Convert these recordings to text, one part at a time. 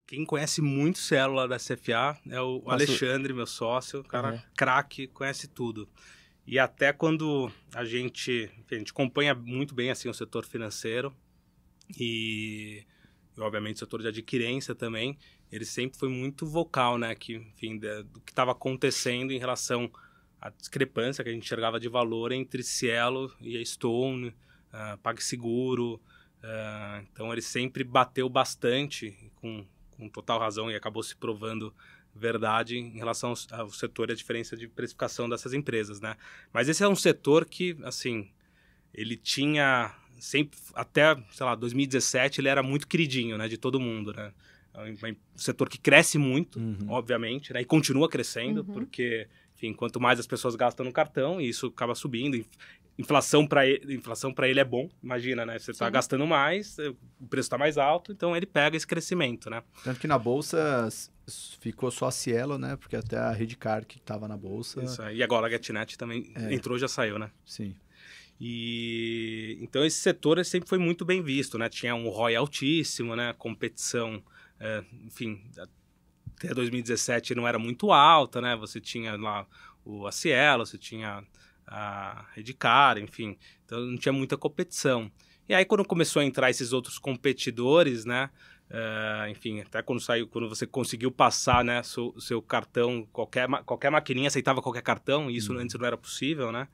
quem conhece muito Cielo lá da CFA é o Alexandre, meu sócio, cara craque, conhece tudo. E até quando a gente acompanha muito bem assim, o setor financeiro e obviamente o setor de adquirência também, ele sempre foi muito vocal, né, que, enfim, do que estava acontecendo em relação à discrepância que a gente enxergava de valor entre Cielo e a Stone, PagSeguro. Então ele sempre bateu bastante, com total razão, e acabou se provando verdade em relação ao setor e a diferença de precificação dessas empresas, né? Mas esse é um setor que, assim, ele tinha sempre, até, sei lá, 2017, ele era muito queridinho, né, de todo mundo, né? É um setor que cresce muito, obviamente, né, e continua crescendo, porque, enfim, quanto mais as pessoas gastam no cartão, e isso acaba subindo. Inflação para ele é bom, imagina, né? Você está gastando mais, o preço está mais alto, então ele pega esse crescimento, né? Tanto que na bolsa ficou só a Cielo, né? Porque até a Redcard que estava na bolsa... Isso aí. E agora a GetNet também entrou e já saiu, né? Sim. E então esse setor sempre foi muito bem visto, né? Tinha um ROI altíssimo, né? Competição, enfim, até 2017 não era muito alta, né? Você tinha lá a Cielo, você tinha a Redcard, enfim, então não tinha muita competição. E aí quando começou a entrar esses outros competidores, né? Enfim, até quando você conseguiu passar, né, seu cartão, qualquer maquininha aceitava qualquer cartão, e isso antes não era possível, né?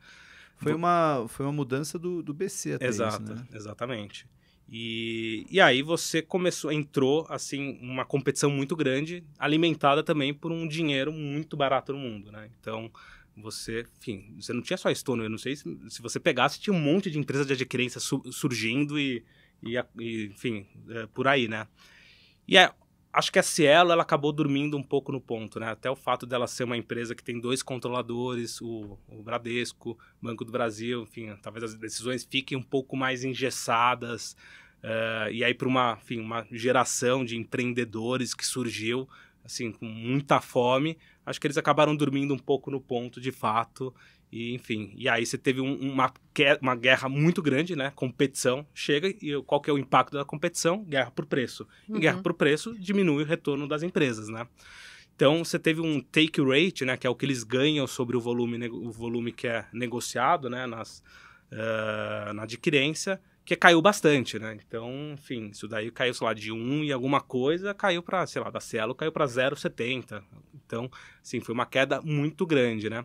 Foi uma mudança do BC até isso, né? Exatamente. E aí você entrou, assim, uma competição muito grande, alimentada também por um dinheiro muito barato no mundo, né? Então, você não tinha só a Stone, eu não sei se você pegasse, tinha um monte de empresas de adquirência surgindo enfim, por aí, né? E acho que a Cielo, ela acabou dormindo um pouco no ponto, né? Até o fato dela ser uma empresa que tem 2 controladores, o Bradesco, Banco do Brasil, enfim, talvez as decisões fiquem um pouco mais engessadas, e aí para uma geração de empreendedores que surgiu, assim, com muita fome, acho que eles acabaram dormindo um pouco no ponto, de fato, e enfim. E aí você teve uma guerra muito grande, né? Competição, chega, e qual que é o impacto da competição? Guerra por preço. E guerra por preço diminui o retorno das empresas, né? Então, você teve um take rate, né? Que é o que eles ganham sobre o volume que é negociado, né? Na adquirência, que caiu bastante, né? Então, enfim, isso daí caiu, sei lá, de 1 e alguma coisa, caiu para, sei lá, da Cielo caiu para 0,70. Então, assim, foi uma queda muito grande, né?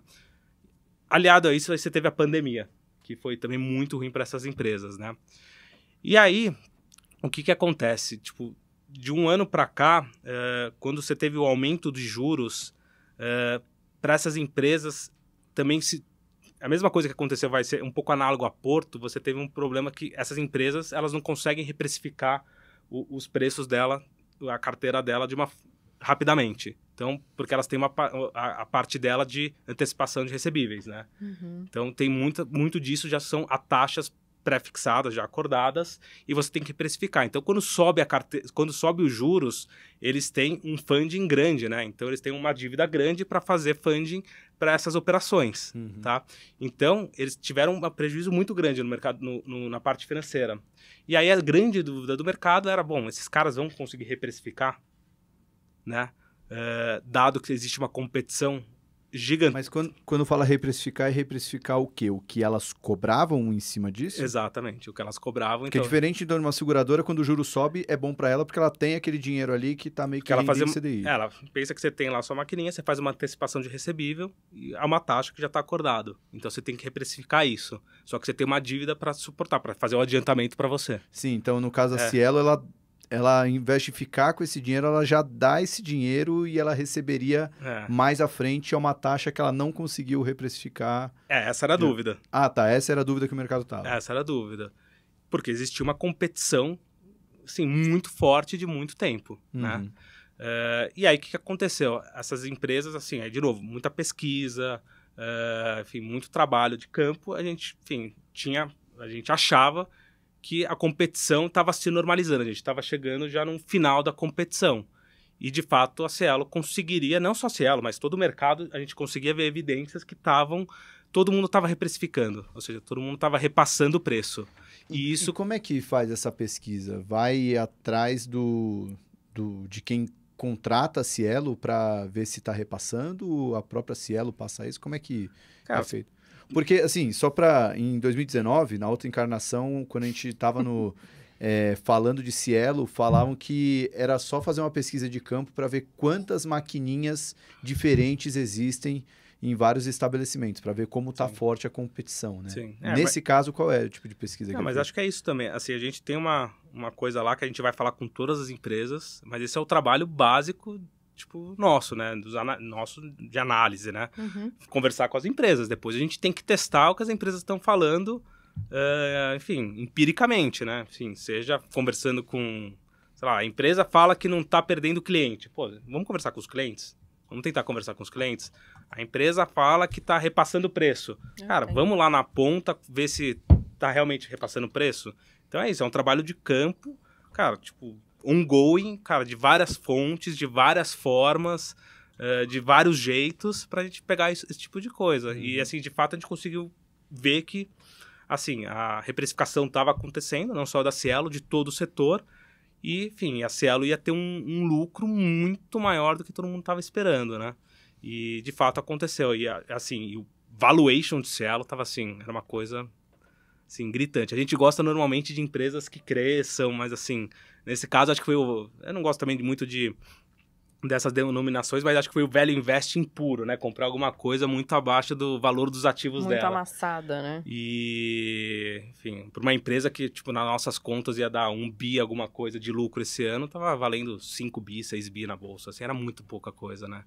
Aliado a isso, você teve a pandemia, que foi também muito ruim para essas empresas, né? E aí, o que acontece? Tipo, de um ano para cá, quando você teve o aumento de juros, para essas empresas também a mesma coisa que aconteceu vai ser um pouco análogo a Porto. Você teve um problema que essas empresas elas não conseguem reprecificar os preços dela, a carteira dela rapidamente. Então, porque elas têm a parte dela de antecipação de recebíveis, né? Então, tem muito disso já são a taxas pré-fixadas, já acordadas, e você tem que precificar. Então, quando sobe os juros, eles têm um funding grande, né? Então, eles têm uma dívida grande para fazer funding para essas operações, tá? Então, eles tiveram um prejuízo muito grande no mercado, na parte financeira. E aí, a grande dúvida do mercado era, bom, esses caras vão conseguir reprecificar, né? Dado que existe uma competição gigante. Mas quando fala reprecificar, é reprecificar o quê? O que elas cobravam em cima disso? Exatamente, o que elas cobravam. Porque é diferente de uma seguradora, quando o juro sobe, é bom para ela, porque ela tem aquele dinheiro ali que tá meio que rendendo CDI. Ela pensa que você tem lá a sua maquininha, você faz uma antecipação de recebível e há uma taxa que já está acordado. Então você tem que reprecificar isso. Só que você tem uma dívida para suportar, para fazer o adiantamento para você. Sim, então no caso da Cielo, ela, ao invés de ficar com esse dinheiro, ela já dá esse dinheiro e ela receberia mais à frente uma taxa que ela não conseguiu reprecificar. Essa era a dúvida. Ah, tá. Essa era a dúvida que o mercado estava. Essa era a dúvida. Porque existia uma competição, assim, muito forte de muito tempo, né? E aí, o que aconteceu? Essas empresas, assim, de novo, muita pesquisa, enfim, muito trabalho de campo, a gente achava que a competição estava se normalizando, a gente estava chegando já no final da competição. E, de fato, a Cielo conseguiria, não só a Cielo, mas todo o mercado, a gente conseguia ver evidências que todo mundo estava reprecificando, ou seja, todo mundo estava repassando o preço. E como é que faz essa pesquisa? Vai atrás de quem contrata a Cielo para ver se está repassando? A própria Cielo passa isso? Como é que é feito? Porque, assim, em 2019, na outra encarnação, quando a gente estava falando de Cielo, falavam que era só fazer uma pesquisa de campo para ver quantas maquininhas diferentes existem em vários estabelecimentos, para ver como está forte a competição, né? Sim. Nesse caso, qual é o tipo de pesquisa que mas acho que é isso também. Assim, a gente tem uma coisa lá que a gente vai falar com todas as empresas, mas esse é o trabalho básico, tipo, nosso, né? Nosso de análise, né? Conversar com as empresas. Depois a gente tem que testar o que as empresas estão falando, enfim, empiricamente, né? Enfim, seja conversando com... Sei lá, a empresa fala que não está perdendo cliente. Pô, vamos conversar com os clientes? Vamos tentar conversar com os clientes? A empresa fala que está repassando o preço. Cara, vamos lá na ponta ver se está realmente repassando o preço? Então é isso, é um trabalho de campo, cara, tipo, ongoing, cara, de várias fontes, de várias formas, de vários jeitos pra gente pegar esse tipo de coisa. E, assim, de fato, a gente conseguiu ver que, assim, a reprecificação estava acontecendo, não só da Cielo, de todo o setor. E, enfim, a Cielo ia ter um lucro muito maior do que todo mundo estava esperando, né? E, de fato, aconteceu. E, assim, o valuation de Cielo estava, assim, era uma coisa, assim, gritante. A gente gosta, normalmente, de empresas que cresçam, mas, assim, nesse caso, acho que foi o... Eu não gosto também muito dessas denominações, mas acho que foi o value investing puro, né? Comprar alguma coisa muito abaixo do valor dos ativos dela. Muito amassada, né? E, enfim, para uma empresa que, tipo, nas nossas contas ia dar 1 bi alguma coisa de lucro esse ano, tava valendo 5 bi, 6 bi na bolsa, assim, era muito pouca coisa, né?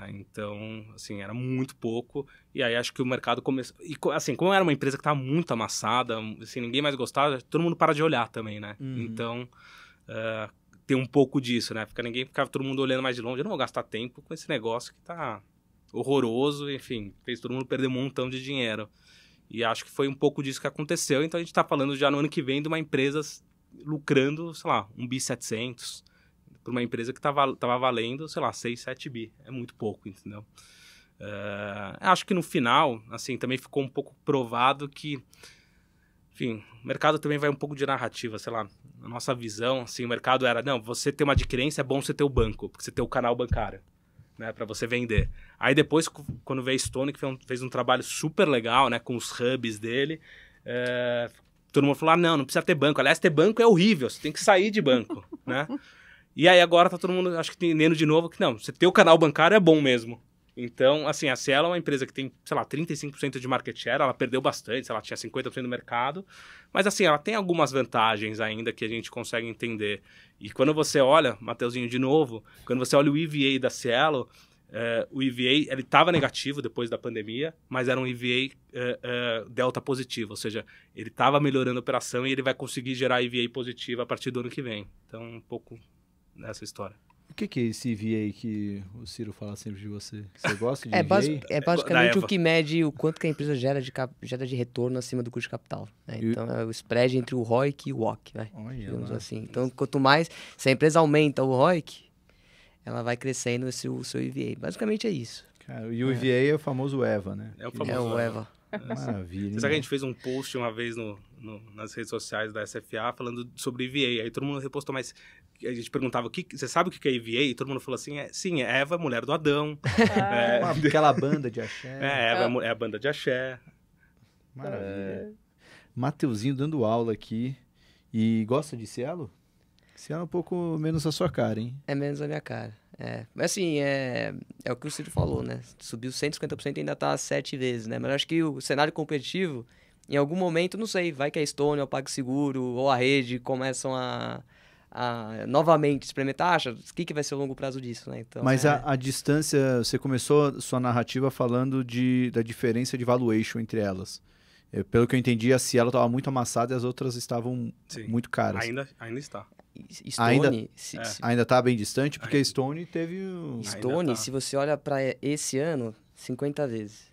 Então, assim, era muito pouco, e aí acho que o mercado começou... E, assim, como era uma empresa que estava muito amassada, assim, ninguém mais gostava, todo mundo para de olhar também, né? Então... tem um pouco disso, né? Ficava todo mundo olhando mais de longe. Eu não vou gastar tempo com esse negócio que tá horroroso, enfim, fez todo mundo perder um montão de dinheiro. E acho que foi um pouco disso que aconteceu. Então a gente tá falando já no ano que vem de uma empresa lucrando, sei lá, 1 bi 700 para uma empresa que tava valendo, sei lá, 6, 7 bi. É muito pouco, entendeu? Acho que no final, assim, também ficou um pouco provado que, enfim, o mercado também vai um pouco de narrativa, sei lá. A nossa visão, assim, o mercado era, não, você ter uma adquirência é bom você ter o banco, porque você tem o canal bancário, né, para você vender. Aí depois, quando veio Stone, que fez um trabalho super legal, né, com os hubs dele, todo mundo falou, não precisa ter banco. Aliás, ter banco é horrível, você tem que sair de banco, né? E aí agora tá todo mundo, acho que entendendo de novo que não, você ter o canal bancário é bom mesmo. Então, assim, a Cielo é uma empresa que tem, sei lá, 35% de market share, ela perdeu bastante, ela tinha 50% do mercado, mas assim, ela tem algumas vantagens ainda que a gente consegue entender. E quando você olha, Mateuzinho, de novo, quando você olha o EVA da Cielo, o EVA, ele estava negativo depois da pandemia, mas era um EVA delta positivo, ou seja, ele estava melhorando a operação e ele vai conseguir gerar EVA positivo a partir do ano que vem. Então, um pouco nessa história. O que é esse EVA que o Ciro fala sempre de você? Você gosta de É, EVA? é basicamente o que mede o quanto que a empresa gera de retorno acima do custo de capital. Né? Então, é o spread entre o ROIC e o WACC, né? Digamos assim. Então, quanto mais... Se a empresa aumenta o ROIC, ela vai crescendo o seu EVA. Basicamente é isso. Cara, e o EVA é o famoso EVA, né? É o famoso EVA. Maravilha. Você sabe que a gente fez um post uma vez nas redes sociais da SFA falando sobre EVA. Aí todo mundo repostou, mas a gente perguntava, você sabe o que é EVA? E todo mundo falou assim, sim, é Eva, mulher do Adão. Aquela banda de axé. Eva é a banda de axé. Maravilha. Mateuzinho dando aula aqui. E gosta de Cielo? Cielo é um pouco menos a sua cara, hein? É menos a minha cara. Mas assim, é o que o Ciro falou, né? Subiu 150% e ainda tá 7 vezes, né? Mas eu acho que o cenário competitivo, em algum momento, não sei, vai que a Estônia, o PagSeguro ou a rede começam a novamente experimentar, acha, o que vai ser o longo prazo disso, né? Então, mas a distância, você começou sua narrativa falando da diferença de valuation entre elas. Pelo que eu entendi, a Cielo estava muito amassada e as outras estavam muito caras. Ainda está. Stone... Ainda está bem distante, porque a Stone teve... Stone, se você olha para esse ano, 50 vezes.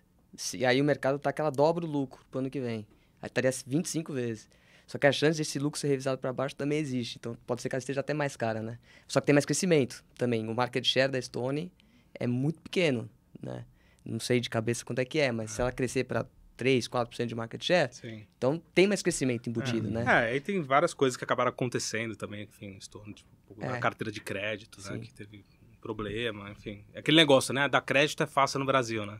E aí o mercado tá que ela dobra o lucro pro ano que vem. Aí estaria 25 vezes. Só que a chance desse lucro ser revisado para baixo também existe. Então pode ser que ela esteja até mais cara, né? Só que tem mais crescimento também. O market share da Stone é muito pequeno, né? Não sei de cabeça quanto é que é, mas se ela crescer para 3, 4% de market share. Sim. Então tem mais crescimento embutido, né? Aí tem várias coisas que acabaram acontecendo também, enfim, estou tipo, a carteira de crédito, né, que teve um problema, enfim. É aquele negócio, né, dar crédito é fácil no Brasil, né?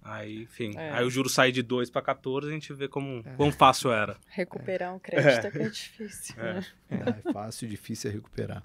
Aí, enfim, aí o juro sai de 2 para 14, a gente vê quão fácil era. Recuperar um crédito é que é difícil, né? É fácil, difícil é recuperar.